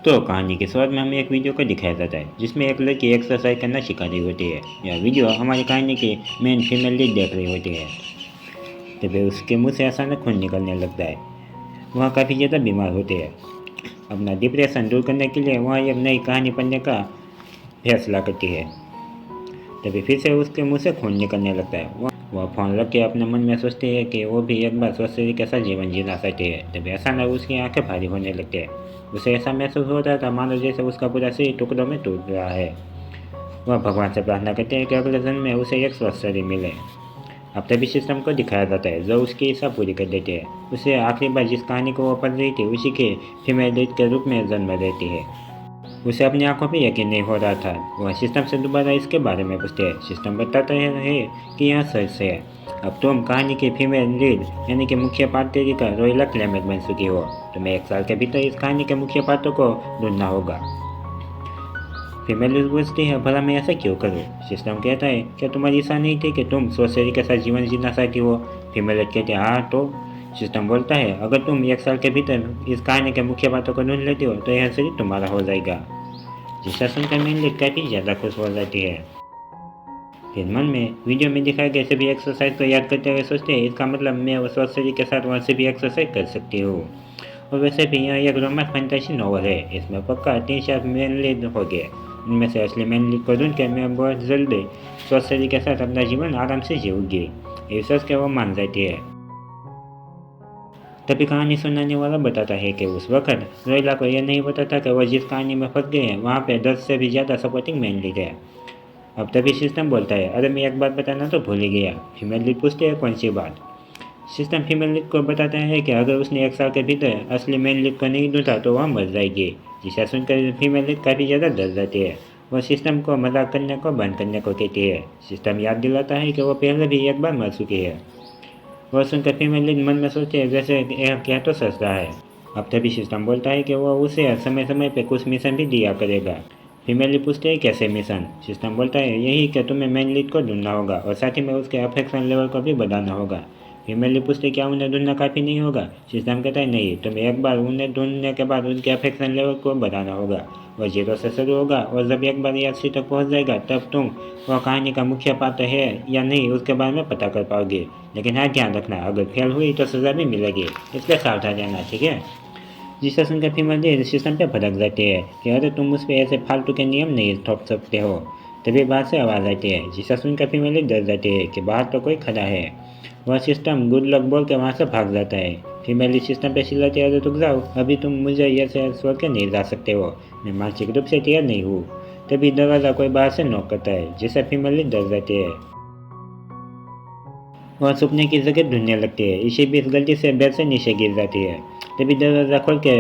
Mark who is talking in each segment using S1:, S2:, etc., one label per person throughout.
S1: तो कहानी के शुरुआत में हमें एक वीडियो को दिखाया जाता है जिसमें एक लड़की एक्सरसाइज करना सिखा रही होती है। यह वीडियो हमारी कहानी की मेन फीमेल लीड देख रही होती है। तभी उसके मुंह से अचानक खून निकलने लगता है। वह काफ़ी ज़्यादा बीमार होती है। अपना डिप्रेशन दूर करने के लिए वह एक नई कहानी पढ़ने का फैसला करती है। तभी फिर से उसके मुंह से खून निकलने लगता है। वह फ़ोन रख के अपने मन में सोचती है कि वो भी एक बार स्वस्थ तरीके से जीवन जीना चाहती है। तभी अचानक उसकी आंखें भारी होने लगती है। उसे ऐसा महसूस होता था मानो जैसे उसका पूरा शरीर टुकड़ों में टूट रहा है। वह भगवान से प्रार्थना करते हैं कि अगले जन्म में उसे एक स्वस्थ शरीर मिले। अब तभी सिस्टम को दिखाया जाता है जो उसकी इच्छा पूरी कर देती है। उसे आखिरी बार जिस कहानी को वो पढ़ रही थी उसी के फीमेल लीड के रूप में जन्म देती है। उसे अपनी आंखों पर यकीन नहीं हो रहा था। वह सिस्टम से दोबारा इसके बारे में पूछते हैं। सिस्टम बताता है कि यह सच है। अब तुम कहानी की फीमेल लीड यानी कि मुख्य पात्र का रोहिला क्लेमेट बन चुकी हो। तुम्हें 1 साल के भीतर इस कहानी के मुख्य पात्रों को ढूंढना होगा। फीमेल लीड पूछती है भला मैं ऐसा क्यों करूँ। सिस्टम कहता है क्या तुम्हारी इच्छा नहीं थी कि तुम स्वस्थ शरीर के साथ जीवन जीना चाहती हो। फीमेल लीड कहती है हाँ तो। सिस्टम बोलता है अगर तुम 1 साल के भीतर इस कहानी के मुख्य पात्रों को ढूंढ लेती हो तो यह शरीर तुम्हारा हो जाएगा। जिसका सुनकर मेन लीड काफ़ी ज़्यादा खुश हो जाती है। फिर मन में वीडियो में दिखाए गए सभी एक्सरसाइज को याद करते हुए सोचते हैं इसका मतलब मैं उस स्वस्थ शरीर के साथ वहाँ से भी एक्सरसाइज कर सकती हूँ। और वैसे भी यह एक रोमांस फैंटेसी नॉवल है। इसमें पक्का 3-4 मेन लीड हो गए। उनमें से असली मेन लीड को ढूंढ के मैं बहुत जल्दी स्वस्थ शरीर के साथ अपना जीवन आराम से जीऊँगी। ये सोच के वो मान जाती है। तभी कहानी सुनाने वाला बताता है कि उस वक्त रोहिला को यह नहीं पता था कि वह जिस कहानी में फंस गए हैं वहाँ पे 10 से भी ज़्यादा सपोर्टिंग मेन लीड है। अब तभी सिस्टम बोलता है अरे मैं एक बात बताना तो भूल ही गया। फीमेल लीड पूछते हैं कौन सी बात। सिस्टम फीमेल लीड को बताता है कि अगर उसने 1 साल के भीतर असली मेन लीड को नहीं ढूंढा तो वह मर जाएगी। जिसे सुनकर फीमेल लीड काफ़ी ज़्यादा डर जाती है। वह सिस्टम को मजाक करने को बंद करने को कहती है। सिस्टम याद दिलाता है कि वह पहले भी एक बार मर चुकी है। वह सुनकर फीमेल लीड मन में सोचते हैं वैसे यह क्या तो सच रहा है। अब तभी सिस्टम बोलता है कि वह उसे समय समय पर कुछ मिशन भी दिया करेगा। फीमेल लीड पूछते हैं कैसे मिशन। सिस्टम बोलता है यही कि तुम्हें मेन लीड को ढूंढना होगा और साथ ही में उसके अफेक्शन लेवल को भी बढ़ाना होगा। फीमेल लीड पूछते क्या उन्हें ढूंढना काफ़ी नहीं होगा। सिस्टम कहता है नहीं तुम्हें एक बार उन्हें ढूंढने के बाद उनके अफेक्शन लेवल को बढ़ाना होगा। वह 0 से शुरू होगा और जब एक बार यह अस्सी तक पहुँच जाएगा तब तुम वह कहानी का मुख्य पात्र है या नहीं उसके बारे में पता कर पाओगे। लेकिन हाँ ध्यान रखना अगर फेल हुई तो सज़ा भी मिलेगी इसलिए सावधान रहना ठीक है। जिससे सुनकर फीमेल लीड सिस्टम पे भड़क जाती है कि अरे तुम मुझ पर ऐसे फालतू के नियम नहीं थोप सकते हो। तभी बाहर से आवाज़ आती है जिससे सुनकर फीमेल लीड डर जाती है कि बाहर तो कोई खड़ा है। वह सिस्टम गुड लक बोल के वहाँ से भाग जाता है। फीमेल लीड सिस्टम पे चिल्लाती है अरे रुक जाओ अभी तुम मुझे यह शहर छोड़ के नहीं जा सकते हो। मैं मानसिक रूप से तैयार नहीं हूँ। तभी दरवाज़ा कोई बाहर से नॉक करता है जिससे फीमेल लीड डर जाती है। वह छुपने की जगह ढूंढने लगती है। इसी बीच गलती से बेड से नीचे गिर जाती है। तभी दरवाज़ा खोल के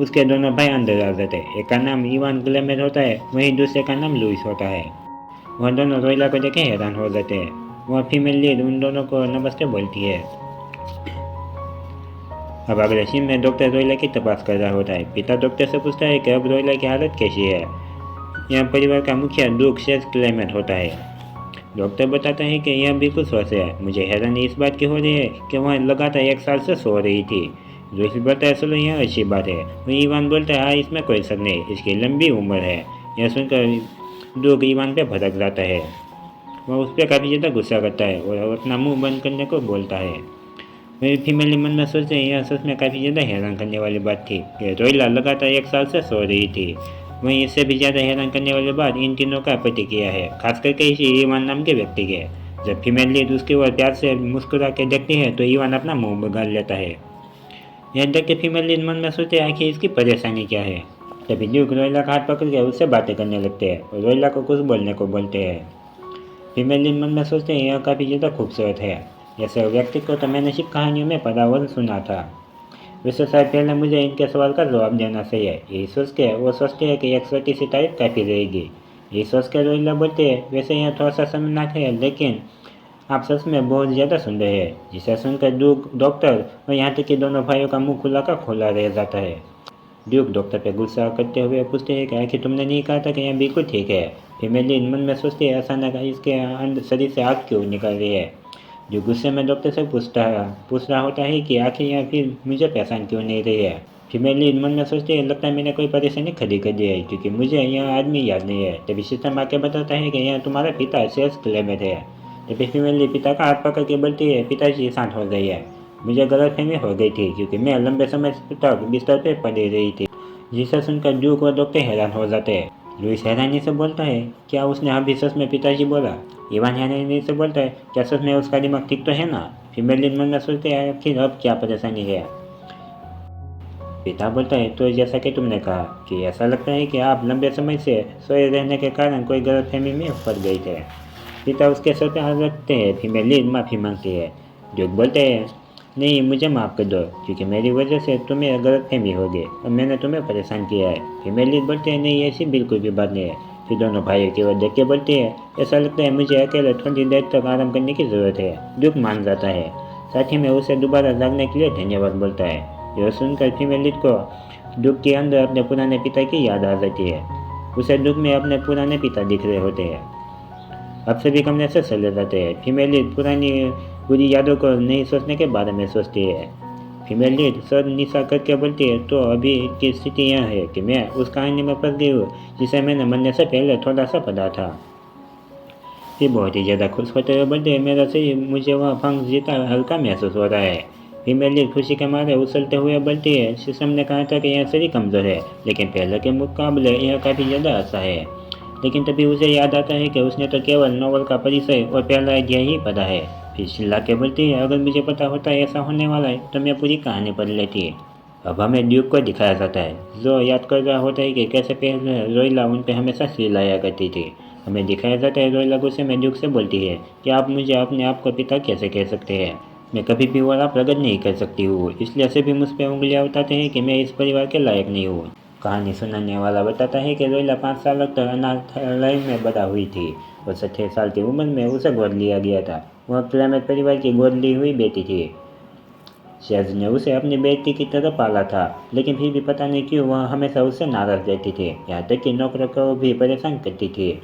S1: उसके दोनों भाई अंदर आ जाते हैं। एक का नाम इवान ग्लेमेट होता है वहीं दूसरे का नाम लुइस होता है। वह दोनों रोहिला को देखे हैरान हो जाते हैं। वह फीमेल लीड उन दोनों को नमस्ते बोलती है। अब अगले सीन में डॉक्टर रोहिला की तपास कर रहा होता है। पिता डॉक्टर से पूछता है कि अब रोहिला की हालत कैसी है। यह परिवार का मुखिया ड्यूक शेज क्लेमेट होता है। डॉक्टर बताता है कि यह बिल्कुल स्वस्थ है। मुझे हैरानी इस बात की हो रही है कि वह लगातार 1 साल से सो रही थी। जोश बोलता है चलो यह अच्छी बात है। वही इवान बोलता है हाँ इसमें कोई शक नहीं इसकी लंबी उम्र है। यह सुनकर डूक इवान पे भड़क जाता है। वह उस पर काफ़ी ज़्यादा गुस्सा करता है और अपना मुंह बंद करने को बोलता है। वही फीमेल मन में सोचते हैं यह सच में काफ़ी ज़्यादा हैरान करने वाली बात थी कि रोहिला लगातार 1 साल से सो रही थी। वहीं इससे भी ज़्यादा हैरान करने वाली बात इन तीनों का प्रतिक्रिया है खास करके इसी ईवान नाम के व्यक्ति के। जब फीमेल लीड उसकी ओर प्यार से मुस्कुरा के देखती है तो ईवान अपना मुंह बगाल लेता है। यह देख के फीमेल लीड मन में सोचते हैं आखिर इसकी परेशानी क्या है। तभी ड्यूक रोहिला का हाथ पकड़ के उससे बातें करने लगते हैं और रोहिला को कुछ बोलने को बोलते हैं। फीमेल लीड मन में सोचते हैं यह काफ़ी ज़्यादा खूबसूरत है। जैसे व्यक्ति को तो मैंने सिर्फ कहानियों में पढ़ा और सुना था। वैसे शायद पहले मुझे इनके सवाल का जवाब देना चाहिए। यही सोच के वो सोचते हैं कि एक छोटी सी तारीफ काफ़ी रहेगी। यही सोच के रोहिला बोलते हैं वैसे यह थोड़ा सा शर्मनाक है लेकिन आप सच में बहुत ज़्यादा सुंदर है। जिसे सुनकर ड्यूक डॉक्टर और यहाँ तक कि दोनों भाइयों का मुंह खुला का खुला रह जाता है। ड्यूक डॉक्टर पे गुस्सा करते हुए पूछते हैं कि आखिर तुमने नहीं कहा था कि यह बिल्कुल ठीक है। फीमेल लीड मन में सोचती है अचानक इसके शरीर से आग क्यों निकल रही है। जो गुस्से में डॉक्टर से पूछ रहा होता है कि आखिर यह फिर मुझे पहचान क्यों नहीं रही है। फीमेल लीड मन में सोचती है, लगता है मैंने कोई परेशानी खड़ी कर दी है, क्योंकि मुझे यहाँ आदमी याद नहीं है। तभी सिस्टम आके बताता है कि यहाँ तुम्हारा पिता सेल्स क्लब में थे। तभी फीमेल लीड पिता का हाथ पकड़ के बोलती है, पिताजी शांत हो गई है, मुझे गलतफहमी हो गई थी, क्योंकि मैं लंबे समय तक बिस्तर पर पड़ी रही थी। जिसे सुनकर ड्यूक और डॉक्टर हैरान हो जाते हैं। लुइस हैरानी से बोलता है, क्या उसने अभी सच में पिताजी बोला? इवान हैरानी से बोलता है, क्या सच में उसका दिमाग ठीक तो है ना? फीमेल लीड मन में सोचते हैं, आखिर अब क्या परेशानी है? पिता बोलता है, तो जैसा कि तुमने कहा कि ऐसा लगता है कि आप लंबे समय से सोए रहने के कारण कोई गलतफहमी में पड़ गए थे। पिता उसके सर पे हाथ रखते हैं। फीमेल लीड माफ़ी मांगती है। ड्यूक बोलते हैं, नहीं, मुझे माफ़ कर दो, क्योंकि मेरी वजह से तुम्हें गलतफहमी हो गई और मैंने तुम्हें परेशान किया है। फीमेल लीड बोलते हैं, नहीं, ऐसी बिल्कुल भी बात नहीं है। फिर दोनों भाइयों की ओर देख के बोलती है, ऐसा लगता है मुझे अकेले थोड़ी देर तक आराम करने की ज़रूरत है। ड्यूक मान जाता है। साथ ही में उसे दोबारा जागने के लिए धन्यवाद बोलता है। यह सुनकर फीमेल लीड को ड्यूक के अंदर अपने पुराने पिता की याद आ जाती है। उसे ड्यूक में अपने पुराने पिता दिख रहे होते हैं। अब सभी कमरे से चले जाते हैं। फीमेल लीड पुरानी बुरी यादों को नहीं सोचने के बारे में सोचती है। फीमेल लीड सर निशा करके बोलती है, तो अभी की स्थिति यह है कि मैं उस कहानी में फंस गई हूँ जिसे मैंने मरने से पहले थोड़ा सा पढ़ा था। फिर बहुत ही ज़्यादा खुश होते हुए बोलते हैं, मेरा सही, मुझे वह भंग जीता हल्का महसूस हो रहा है। फीमेल लीड खुशी के मारे उछलते हुए बोलती है, सिस्टम ने कहा था कि यह शरीर कमज़ोर है, लेकिन पहले के मुकाबले यह काफ़ी ज़्यादा अच्छा है। लेकिन तभी उसे याद आता है कि उसने तो केवल नोवेल का परिचय और पहला अध्याय ही पढ़ा है। फिर चिल्ला के बोलती है, अगर मुझे पता होता ऐसा होने वाला है तो मैं पूरी कहानी पढ़ लेती। अब हमें ड्यूक को दिखाया जाता है, जो याद कर रहा होता है कि कैसे पहले रोइला उन पर हमेशा चिल्लाया करती थी। हमें दिखाया जाता है, रोइला गुस्से में ड्यूक से बोलती है कि आप मुझे अपने आप को पिता कैसे कह सकते हैं? मैं कभी भी वाला प्रकट नहीं कर सकती हूँ, इसलिए सभी मुझ पर उंगलियाँ उठाते हैं कि मैं इस परिवार के लायक नहीं हूँ। कहानी सुनाने वाला बताता है कि रोइला 5 साल तक अनाथालय में बड़ा हुई थी और 6 साल की उम्र में उसे गोद लिया गया था। वह क्लेमेंट परिवार की गोद ली हुई बेटी थी। शेज ने उसे अपनी बेटी की तरह पाला था, लेकिन फिर भी पता नहीं क्यों वह हमेशा उससे नाराज रहती थी, यहाँ तक कि नौकरों को भी परेशान करती थी।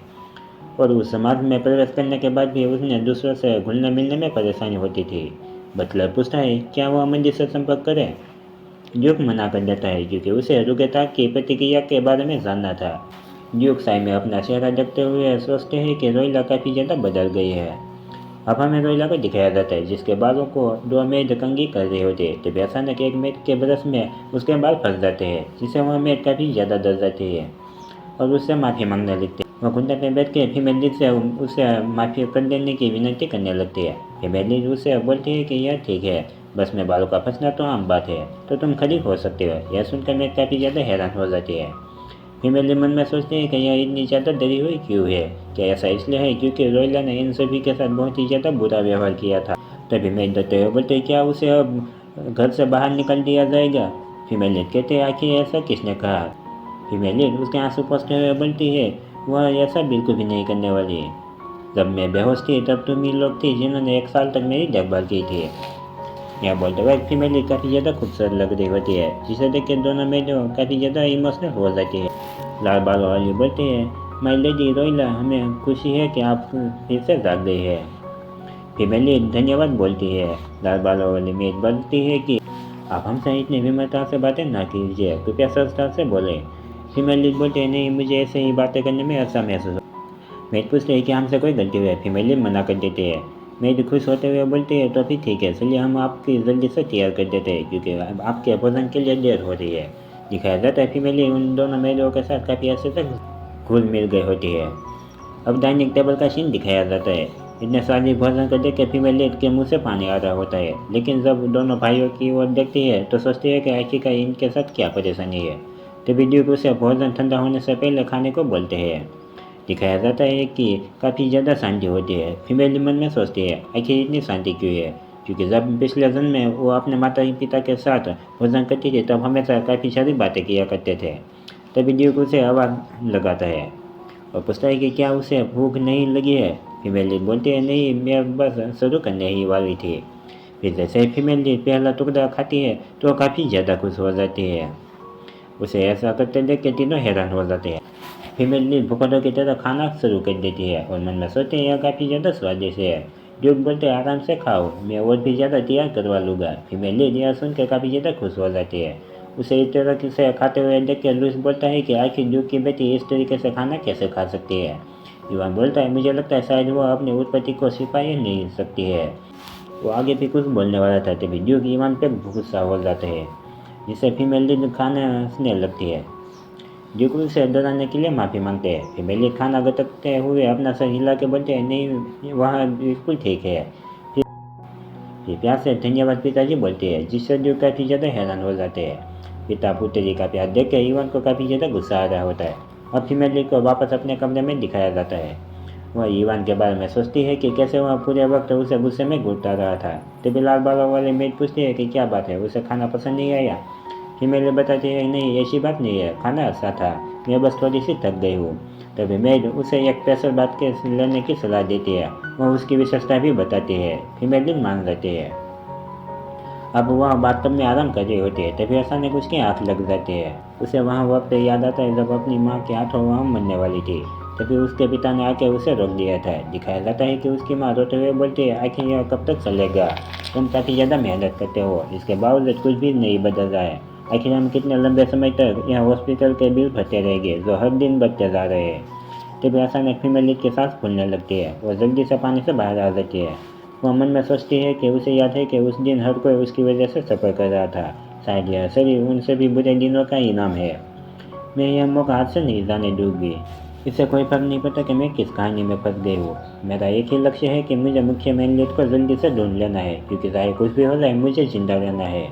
S1: और उस समाज में प्रवेश करने के बाद भी उन्हें दूसरों से घुलने मिलने में परेशानी होती थी। बटलर पूछता है, क्या वह मंदिर से संपर्क करे? ड्यूक मना कर देता है, क्योंकि उसे रुगेता की प्रतिक्रिया के बारे में जानना था। ड्यूक साई में अपना चेहरा देखते हुए सोचते हैं कि रोइला काफ़ी ज़्यादा बदल गई है। अब हमें रोइला को दिखाया जाता है, जिसके बालों को 2 मेड कंघी कर रहे होते हैं। तभी अचानक एक मेड के ब्रश में उसके बाल फंस जाते हैं, जिससे वह मेड काफ़ी ज़्यादा डर जाती है और उससे माफ़ी मांगने लगती है। वह घुटने पे बैठ के फीमेल लीड से उसे माफ़ी कर देने की विनती करने लगती है। फीमेल लीड उसे बोलती है कि यह ठीक है, बस में बालों का फंसना तो आम बात है, तो तुम खड़ी हो सकते हो। यह सुनकर मैं काफ़ी ज़्यादा हैरान हो जाती है। फीमेल लीड मन में सोचती है कि यह इतनी ज़्यादा डरी हुई क्यों है? क्या ऐसा इसलिए है क्योंकि रोइला ने इन सभी के साथ बहुत ही ज़्यादा बुरा व्यवहार किया था? तभी मैं डरते हुए बोलते, क्या उसे अब घर से बाहर निकाल दिया जाएगा? फीमेल लीड कहते, आखिर ऐसा किसने कहा? फीमेल लीड उसके आंसू पोंछते हुए बोलती है, वह ऐसा बिल्कुल भी नहीं करने वाली है। जब मैं बेहोश थी तब तुम ही लोग थी जिन्होंने 1 साल तक मेरी देखभाल की थी। यह बोलते वक्त फीमेल लीड काफ़ी ज़्यादा खूबसूरत लग रही होती है, जिसे देख के दोनों में जो काफ़ी ज़्यादा इमोशनल हो जाती है। लाल बालों वाली बोलती है, माई लेडी रोइला, हमें खुशी है कि आप फिर से जाग गई है। फीमेल लीड धन्यवाद बोलती है। लाल बालों वाली मेड बोलती है कि आप हमसे इतनी विनम्रता से बातें ना कीजिए, कृपया सरलता से बोलें। फीमेल लीड बोलते हैं, नहीं, मुझे ऐसे ही बातें करने में अच्छा महसूस। मेड पूछते हैं कि हमसे कोई गलती हुई है? फीमेल लीड मना कर देते हैं। मेड खुश होते हुए बोलती है, तो फिर ठीक है, चलिए हम आपकी जल्दी से तैयार कर देते हैं, क्योंकि अब आपके भोजन के लिए देर हो रही है। दिखाया जाता है फीमेल लीड उन दोनों मेडों के साथ काफ़ी अच्छे तक घुल मिल गई होती है। अब डाइनिंग टेबल का सीन दिखाया जाता है। इतने सारे भोजन को देख के फीमेल लीड के मुँह से पानी आ रहा होता है, लेकिन जब दोनों भाइयों की ओर देखती है तो सोचती है कि आखिरकार इनके साथ क्या परेशानी है। तभी ड्यूक उसे भोजन ठंडा होने से पहले खाने को बोलते हैं। दिखाया जाता है कि काफ़ी ज़्यादा शांति होती है। फीमेल मन में सोचती है, आखिर इतनी शांति क्यों है? क्योंकि जब पिछले जन्म में वो अपने माता पिता के साथ भोजन करती थी तब हमेशा काफ़ी सारी बातें किया करते थे। तभी ड्यूक उसे आवाज़ लगाता है और पूछता है कि क्या उसे भूख नहीं लगी है? फीमेल लीड बोलती है, नहीं, मैं बस शुरू करने ही वाली थी। फिर जैसे ही फीमेल लीड पहला टुकड़ा खाती है तो काफ़ी ज़्यादा खुश हो जाती है। उसे ऐसा करते देख के तीनों हैरान हो जाते हैं। फीमेल लीड भुक्कड़ों की तरह खाना शुरू कर देती है और मन में सोचते हैं, यह काफ़ी ज़्यादा स्वादिष्ट है। ड्यूक बोलते हैं, आराम से खाओ, मैं और भी ज़्यादा तैयार करवा लूँगा। फीमेल लीड यह सुन के काफ़ी ज़्यादा खुश हो जाती है उसे इस तरह से खाते हुए देख कर लुइस बोलता है कि आखिर ड्यूक की बेटी इस तरीके से खाना कैसे खा सकती है। इवान बोलता है, मुझे लगता है शायद वो अपनी उत्पत्ति को छिपा ही नहीं सकती है। वो आगे भी कुछ बोलने वाला था, तभी ड्यूक इवान पर गुस्सा हो जाते हैं, जिससे फीमेल लीड खाना हंसने लगती है। ड्यूक उसे डराने के लिए माफ़ी मांगते हैं। फीमेल लीड खाना गटकते हुए अपना सर हिला के बोलते हैं, नहीं वहाँ बिल्कुल ठीक है। फिर प्यार से धन्यवाद पिताजी बोलते हैं, जिससे ड्यूक काफ़ी ज़्यादा हैरान हो जाते हैं। पिता पुत्री का प्यार देख के इवान को काफ़ी ज़्यादा गुस्सा आ रहा होता है। अब फीमेल लीड को वापस अपने कमरे में दिखाया जाता है। वह इवान के बारे में सोचती है कि कैसे वह पूरे वक्त उसे गुस्से में घूरता रहा था। तभी लाल बालों वाले मेड पूछती है कि क्या बात है, उसे खाना पसंद नहीं आया। फीमेल बताती है, नहीं ऐसी बात नहीं है, खाना अच्छा था, मैं बस थोड़ी सी थक गई हूँ। तभी मेड उसे एक प्रेशर बात के लेने की सलाह देती है। वह उसकी विशेषता भी बताती है। फीमेल मान लेती है। अब वह बाथटब में आराम कर रही होती है, तभी अचानक उसकी आँख लग जाती है। उसे वहाँ वक्त याद आता है जब अपनी माँ के हाथों वह मरने वाली थी। तभी उसके पिता ने आके उसे रोक दिया था। दिखाया जाता है कि उसकी माँ रोते हुए बोलती है, आखिर यह कब तक चलेगा, तुम काफ़ी ज़्यादा मेहनत करते हो, इसके बावजूद कुछ भी नहीं बदल रहा है। आखिर हम कितने लंबे समय तक यहाँ हॉस्पिटल के बिल भरते रहेंगे जो हर दिन बढ़ते जा रहे हैं। तभी अचानक फीमेल लीड की सांस फूलने लगती है। वह जल्दी से पानी से बाहर आ जाती है। वह मन में सोचती है कि उसे याद है कि उस दिन हर कोई उसकी वजह से सफ़र कर रहा था। शायद यह सभी उन सभी बुरे दिनों का इनाम है। मैं यह मौका हाथ से नहीं जाने दूंगी। इससे कोई फर्क नहीं पड़ता कि मैं किस कहानी में फंस गई हूँ। मेरा एक ही लक्ष्य है कि मुझे मुख्य मेन लीड को जल्दी से ढूंढ लेना है, क्योंकि चाहे कुछ भी हो जाए मुझे जिंदा रहना है।